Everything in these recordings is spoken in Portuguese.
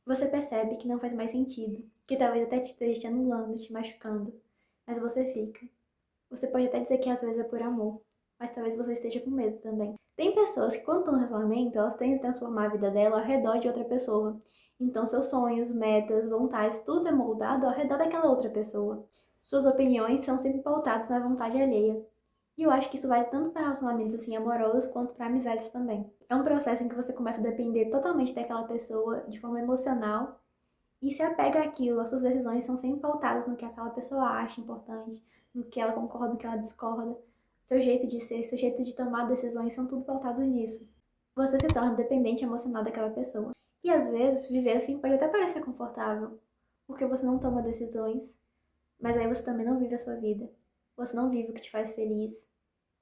Você percebe que não faz mais sentido, que talvez até te esteja te anulando, te machucando, mas você fica. Você pode até dizer que às vezes é por amor, mas talvez você esteja com medo também. Tem pessoas que, quando estão no relacionamento, elas tendem a transformar a vida dela ao redor de outra pessoa. Então, seus sonhos, metas, vontades, tudo é moldado ao redor daquela outra pessoa. Suas opiniões são sempre pautadas na vontade alheia. E eu acho que isso vale tanto para relacionamentos assim amorosos quanto para amizades também. É um processo em que você começa a depender totalmente daquela pessoa de forma emocional e se apega àquilo. As suas decisões são sempre pautadas no que aquela pessoa acha importante, no que ela concorda, no que ela discorda. Seu jeito de ser, seu jeito de tomar decisões são tudo pautados nisso. Você se torna dependente emocional daquela pessoa. E às vezes, viver assim pode até parecer confortável, porque você não toma decisões, mas aí você também não vive a sua vida. Você não vive o que te faz feliz.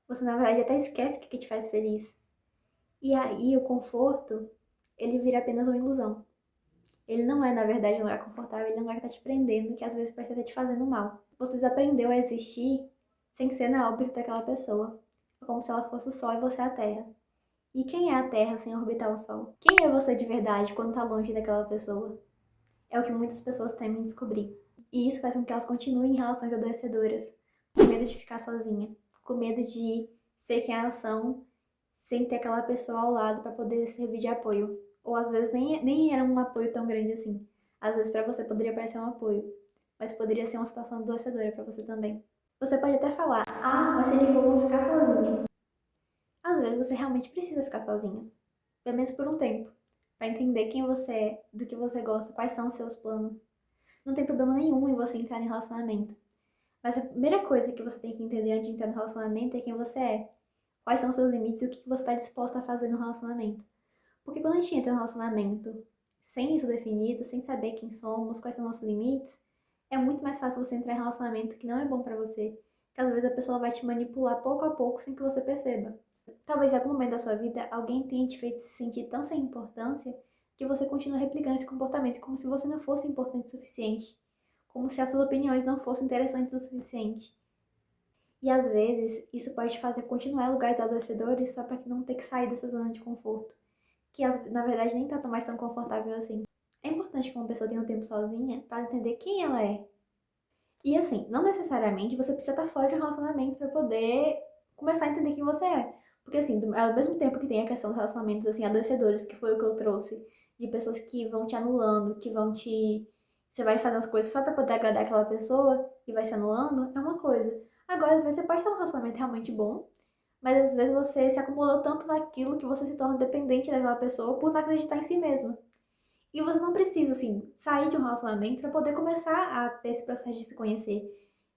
Você, na verdade, até esquece o que te faz feliz. E aí, o conforto, ele vira apenas uma ilusão. Ele não é, na verdade, um lugar confortável, ele é um lugar que tá te prendendo, que às vezes pode estar te fazendo mal. Você desaprendeu a existir sem ser na órbita daquela pessoa. É como se ela fosse o Sol e você a Terra. E quem é a Terra sem orbitar o Sol? Quem é você de verdade quando tá longe daquela pessoa? É o que muitas pessoas temem descobrir. E isso faz com que elas continuem em relações adoecedoras, com medo de ficar sozinha, com medo de ser quem elas são, sem ter aquela pessoa ao lado para poder servir de apoio. Ou às vezes nem era um apoio tão grande assim. Às vezes para você poderia parecer um apoio, mas poderia ser uma situação adoecedora para você também. Você pode até falar, ah, mas se ele for, eu vou ficar sozinha. Às vezes você realmente precisa ficar sozinha, pelo menos por um tempo, para entender quem você é, do que você gosta, quais são os seus planos. Não tem problema nenhum em você entrar em relacionamento. Mas a primeira coisa que você tem que entender antes de entrar no relacionamento é quem você é. Quais são os seus limites e o que você está disposta a fazer no relacionamento. Porque quando a gente entra no relacionamento sem isso definido, sem saber quem somos, quais são os nossos limites, é muito mais fácil você entrar em relacionamento que não é bom pra você. Que às vezes a pessoa vai te manipular pouco a pouco sem que você perceba. Talvez em algum momento da sua vida alguém tenha te feito se sentir tão sem importância que você continua replicando esse comportamento como se você não fosse importante o suficiente. Como se as suas opiniões não fossem interessantes o suficiente. E às vezes isso pode te fazer continuar em lugares adoecedores só para não ter que sair dessa zona de conforto, que na verdade nem tá mais tão confortável assim. É importante que uma pessoa tenha um tempo sozinha para entender quem ela é. E assim, não necessariamente você precisa estar fora de um relacionamento para poder começar a entender quem você é. Porque assim, ao mesmo tempo que tem a questão dos relacionamentos assim adoecedores, que foi o que eu trouxe, de pessoas que vão te anulando, que vão te você vai fazendo as coisas só pra poder agradar aquela pessoa e vai se anulando, é uma coisa. Agora, às vezes você pode ter um relacionamento realmente bom, mas às vezes você se acomodou tanto naquilo que você se torna dependente daquela pessoa por não acreditar em si mesma. E você não precisa, assim, sair de um relacionamento para poder começar a ter esse processo de se conhecer.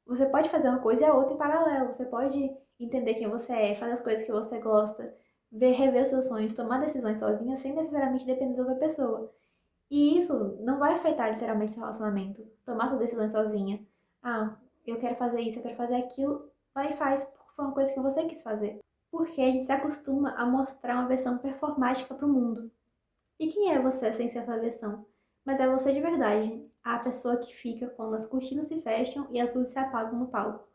Você pode fazer uma coisa e a outra em paralelo. Você pode entender quem você é, fazer as coisas que você gosta, rever os seus sonhos, tomar decisões sozinha sem necessariamente depender da outra pessoa. E isso não vai afetar literalmente seu relacionamento. Tomar suas decisões sozinha. Ah, eu quero fazer isso, eu quero fazer aquilo. Vai e faz, porque foi uma coisa que você quis fazer. Porque a gente se acostuma a mostrar uma versão performática pro mundo. E quem é você sem ser essa versão? Mas é você de verdade. A pessoa que fica quando as cortinas se fecham e as luzes se apagam no palco.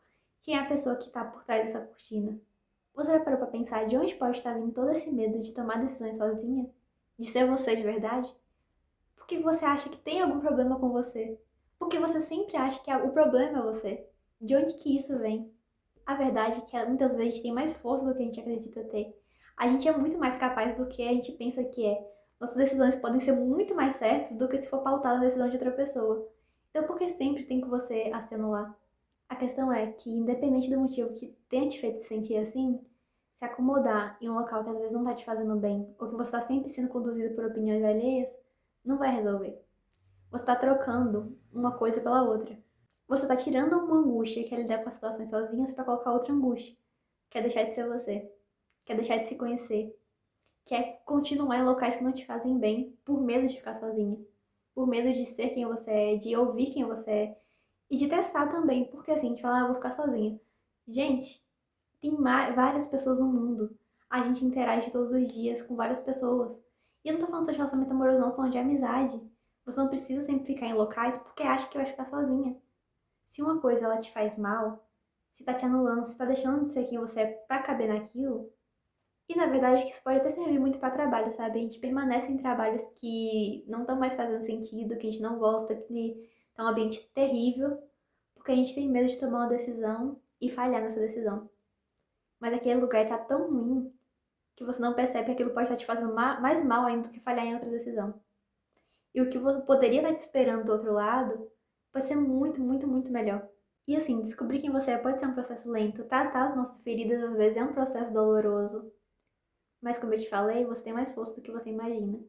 Quem é a pessoa que tá por trás dessa cortina? Você já parou pra pensar de onde pode estar vindo todo esse medo de tomar decisões sozinha? De ser você de verdade? Por que você acha que tem algum problema com você? Porque você sempre acha que o problema é você. De onde que isso vem? A verdade é que muitas vezes a gente tem mais força do que a gente acredita ter. A gente é muito mais capaz do que a gente pensa que é. Nossas decisões podem ser muito mais certas do que se for pautada na decisão de outra pessoa. Então, por que sempre tem que você a se anular? A questão é que, independente do motivo que tenha te feito se sentir assim, se acomodar em um local que às vezes não tá te fazendo bem, ou que você está sempre sendo conduzido por opiniões alheias, não vai resolver. Você está trocando uma coisa pela outra. Você está tirando uma angústia que é lidar com as situações sozinhas para colocar outra angústia. Que é deixar de ser você. Que é deixar de se conhecer. Que é continuar em locais que não te fazem bem por medo de ficar sozinha. Por medo de ser quem você é, de ouvir quem você é. E de testar também, porque assim, de falar, eu vou ficar sozinha. Gente, tem várias pessoas no mundo. A gente interage todos os dias com várias pessoas. E eu não tô falando só de relacionamento amoroso, não, tô falando de amizade. Você não precisa sempre ficar em locais porque acha que vai ficar sozinha. Se uma coisa ela te faz mal, se tá te anulando, se tá deixando de ser quem você é pra caber naquilo, E na verdade isso pode até servir muito para trabalho, sabe? A gente permanece em trabalhos que não estão mais fazendo sentido, que a gente não gosta, que tá um ambiente terrível, porque a gente tem medo de tomar uma decisão e falhar nessa decisão. Mas aquele lugar tá tão ruim que você não percebe que aquilo pode estar te fazendo mais mal ainda do que falhar em outra decisão. E o que você poderia estar te esperando do outro lado pode ser muito, muito, muito melhor. E assim, descobrir quem você é pode ser um processo lento. Tratar as nossas feridas às vezes é um processo doloroso. Mas como eu te falei, você tem mais força do que você imagina.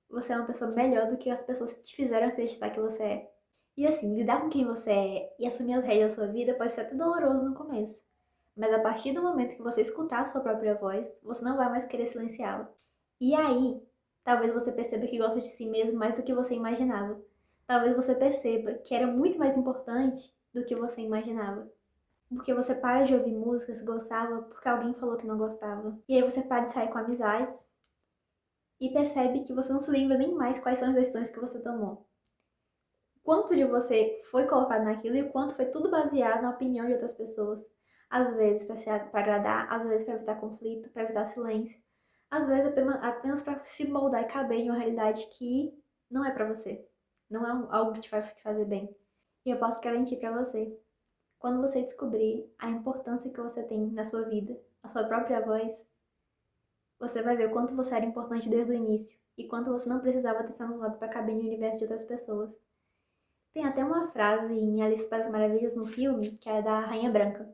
Você é uma pessoa melhor do que as pessoas te fizeram acreditar que você é. E assim, lidar com quem você é e assumir as rédeas da sua vida pode ser até doloroso no começo. Mas a partir do momento que você escutar a sua própria voz, você não vai mais querer silenciá-la. E aí, talvez você perceba que gosta de si mesmo mais do que você imaginava. Talvez você perceba que era muito mais importante do que você imaginava. Porque você para de ouvir músicas que gostava porque alguém falou que não gostava. E aí você para de sair com amizades e percebe que você não se lembra nem mais quais são as decisões que você tomou. Quanto de você foi colocado naquilo e o quanto foi tudo baseado na opinião de outras pessoas. Às vezes para agradar, às vezes para evitar conflito, para evitar silêncio. Às vezes apenas para se moldar e caber em uma realidade que não é para você. Não é algo que te vai te fazer bem. E eu posso garantir para você, quando você descobrir a importância que você tem na sua vida, a sua própria voz, você vai ver o quanto você era importante desde o início e quanto você não precisava ter se anulado para caber no universo de outras pessoas. Tem até uma frase em Alice para as Maravilhas no filme, que é da Rainha Branca,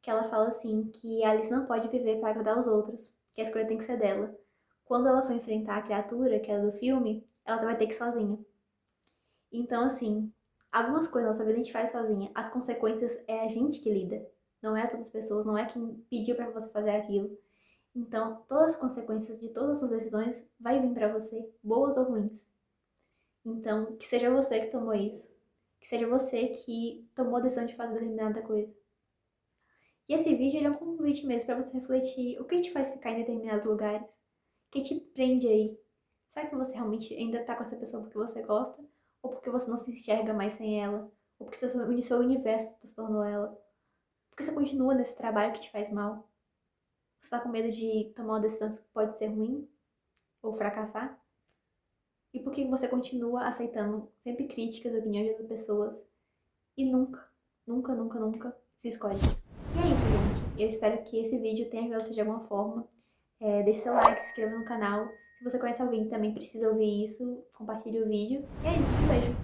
que ela fala assim, que a Alice não pode viver para agradar os outros, que a escolha tem que ser dela. Quando ela for enfrentar a criatura, que é do filme, ela vai ter que ir sozinha. Então, assim, algumas coisas na sua vida a gente faz sozinha. As consequências é a gente que lida. Não é as outras pessoas, não é quem pediu para você fazer aquilo. Então, todas as consequências de todas as suas decisões vai vir para você, boas ou ruins. Então, que seja você que tomou isso. Que seja você que tomou a decisão de fazer determinada coisa. E esse vídeo ele é um convite mesmo para você refletir o que te faz ficar em determinados lugares. O que te prende aí. Será que você realmente ainda tá com essa pessoa porque você gosta? Ou porque você não se enxerga mais sem ela? Ou porque seu universo se tornou ela? Porque você continua nesse trabalho que te faz mal? Você tá com medo de tomar uma decisão que pode ser ruim? Ou fracassar? E por que você continua aceitando sempre críticas, opiniões de outras pessoas e nunca, nunca, nunca, nunca se escolhe? E é isso, gente. Eu espero que esse vídeo tenha ajudado você de alguma forma. Deixe seu like, se inscreva no canal. Se você conhece alguém que também precisa ouvir isso, compartilhe o vídeo. E é isso, um beijo.